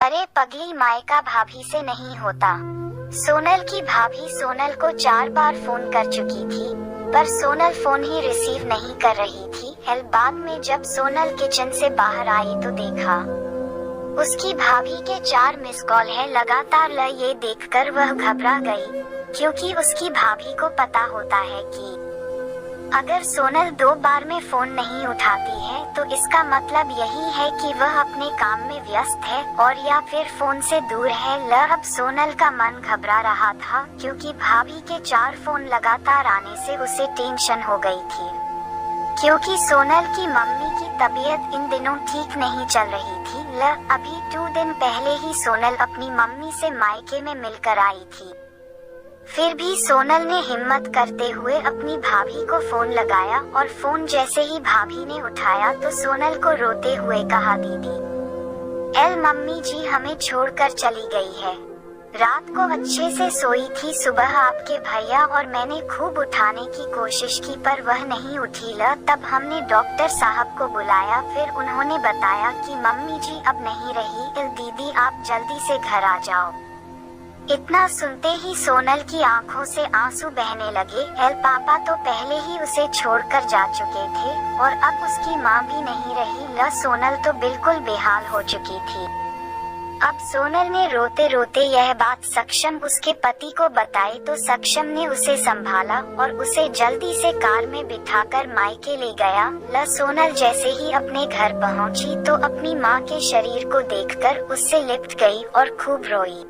अरे पगली, मायका भाभी से नहीं होता। सोनल की भाभी सोनल को 4 बार फोन कर चुकी थी, पर सोनल फोन ही रिसीव नहीं कर रही थी। बाद में जब सोनल किचन से बाहर आई तो देखा उसकी भाभी के 4 मिस कॉल है लगातार। ये देखकर वह घबरा गई, क्योंकि उसकी भाभी को पता होता है कि अगर सोनल 2 बार में फोन नहीं उठाती है तो इसका मतलब यही है कि वह अपने काम में व्यस्त है और या फिर फोन से दूर है। अब सोनल का मन घबरा रहा था, क्योंकि भाभी के 4 फोन लगातार आने से उसे टेंशन हो गई थी, क्योंकि सोनल की मम्मी की तबीयत इन दिनों ठीक नहीं चल रही थी। अभी 2 दिन पहले ही सोनल अपनी मम्मी से मायके में मिलकर आई थी। फिर भी सोनल ने हिम्मत करते हुए अपनी भाभी को फोन लगाया, और फोन जैसे ही भाभी ने उठाया तो सोनल को रोते हुए कहा, दीदी मम्मी जी हमें छोड़कर चली गई है। रात को अच्छे से सोई थी, सुबह आपके भैया और मैंने खूब उठाने की कोशिश की पर वह नहीं उठी। तब हमने डॉक्टर साहब को बुलाया, फिर उन्होंने बताया कि मम्मी जी अब नहीं रही। दीदी आप जल्दी से घर आ जाओ। इतना सुनते ही सोनल की आंखों से आंसू बहने लगे। पापा तो पहले ही उसे छोड़कर जा चुके थे और अब उसकी माँ भी नहीं रही। सोनल तो बिल्कुल बेहाल हो चुकी थी। अब सोनल ने रोते रोते यह बात सक्षम उसके पति को बताई तो सक्षम ने उसे संभाला और उसे जल्दी से कार में बिठाकर मायके ले गया। सोनल जैसे ही अपने घर पहुंची तो अपनी माँ के शरीर को देखकर उससे लिपट गई और खूब रोई।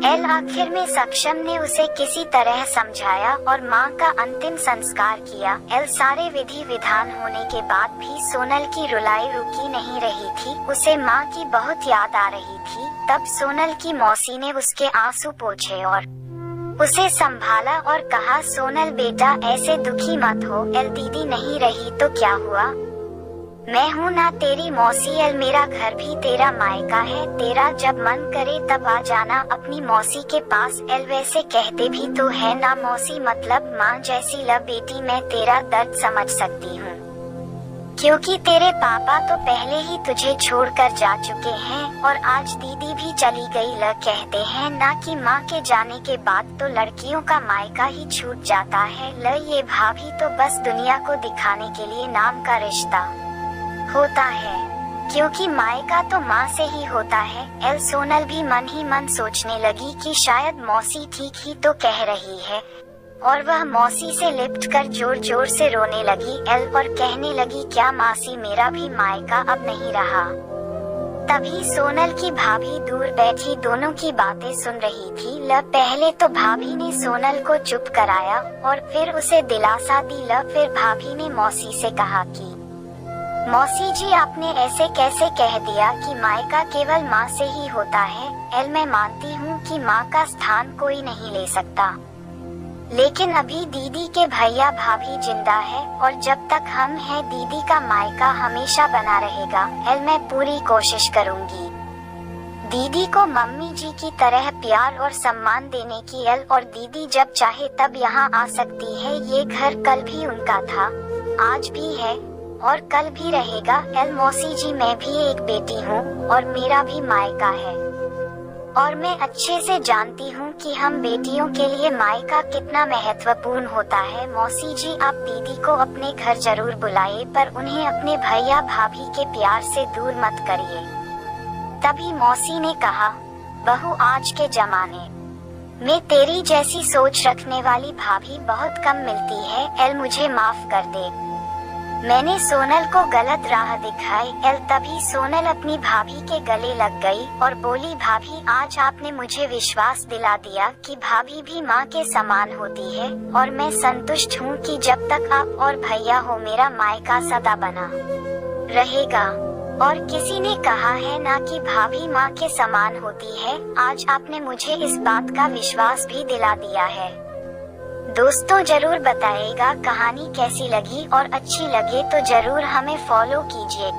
आखिर में सक्षम ने उसे किसी तरह समझाया और माँ का अंतिम संस्कार किया। सारे विधि विधान होने के बाद भी सोनल की रुलाई रुकी नहीं रही थी। उसे माँ की बहुत याद आ रही थी। तब सोनल की मौसी ने उसके आंसू पोंछे और उसे संभाला और कहा, सोनल बेटा ऐसे दुखी मत हो। दीदी नहीं रही तो क्या हुआ, मैं हूँ ना तेरी मौसी। मेरा घर भी तेरा मायका है, तेरा जब मन करे तब आ जाना अपनी मौसी के पास। वैसे कहते भी तो है ना मौसी मतलब माँ जैसी। बेटी मैं तेरा दर्द समझ सकती हूँ, क्योंकि तेरे पापा तो पहले ही तुझे छोड़कर जा चुके हैं और आज दीदी भी चली गई। कहते हैं ना कि माँ के जाने के बाद तो लड़कियों का मायका ही छूट जाता है। ये भाभी तो बस दुनिया को दिखाने के लिए नाम का रिश्ता होता है, क्योंकि मायका तो माँ से ही होता है। सोनल भी मन ही मन सोचने लगी कि शायद मौसी ठीक ही तो कह रही है, और वह मौसी से लिपटकर जोर जोर से रोने लगी और कहने लगी, क्या मासी मेरा भी मायका अब नहीं रहा। तभी सोनल की भाभी दूर बैठी दोनों की बातें सुन रही थी। पहले तो भाभी ने सोनल को चुप कराया और फिर उसे दिलासा दी। फिर भाभी ने मौसी से कहा कि मौसी जी आपने ऐसे कैसे कह दिया कि मायका केवल माँ से ही होता है। मैं मानती हूँ कि माँ का स्थान कोई नहीं ले सकता, लेकिन अभी दीदी के भैया भाभी जिंदा है और जब तक हम हैं दीदी का मायका हमेशा बना रहेगा। मैं पूरी कोशिश करूँगी दीदी को मम्मी जी की तरह प्यार और सम्मान देने की। और दीदी जब चाहे तब यहाँ आ सकती है। ये घर कल भी उनका था, आज भी है और कल भी रहेगा। मौसी जी मैं भी एक बेटी हूँ और मेरा भी मायका है, और मैं अच्छे से जानती हूँ कि हम बेटियों के लिए मायका कितना महत्वपूर्ण होता है। मौसी जी आप दीदी को अपने घर जरूर बुलाइए, पर उन्हें अपने भैया भाभी के प्यार से दूर मत करिए। तभी मौसी ने कहा, बहू आज के जमाने में तेरी जैसी सोच रखने वाली भाभी बहुत कम मिलती है। मुझे माफ कर दे, मैंने सोनल को गलत राह दिखाई। तभी सोनल अपनी भाभी के गले लग गई और बोली, भाभी आज आपने मुझे विश्वास दिला दिया कि भाभी भी माँ के समान होती है, और मैं संतुष्ट हूँ कि जब तक आप और भैया हो मेरा मायका सदा बना रहेगा। और किसी ने कहा है ना कि भाभी माँ के समान होती है। आज आपने मुझे इस बात का विश्वास भी दिला दिया है। दोस्तों जरूर बताइएगा कहानी कैसी लगी, और अच्छी लगे तो जरूर हमें फॉलो कीजिए।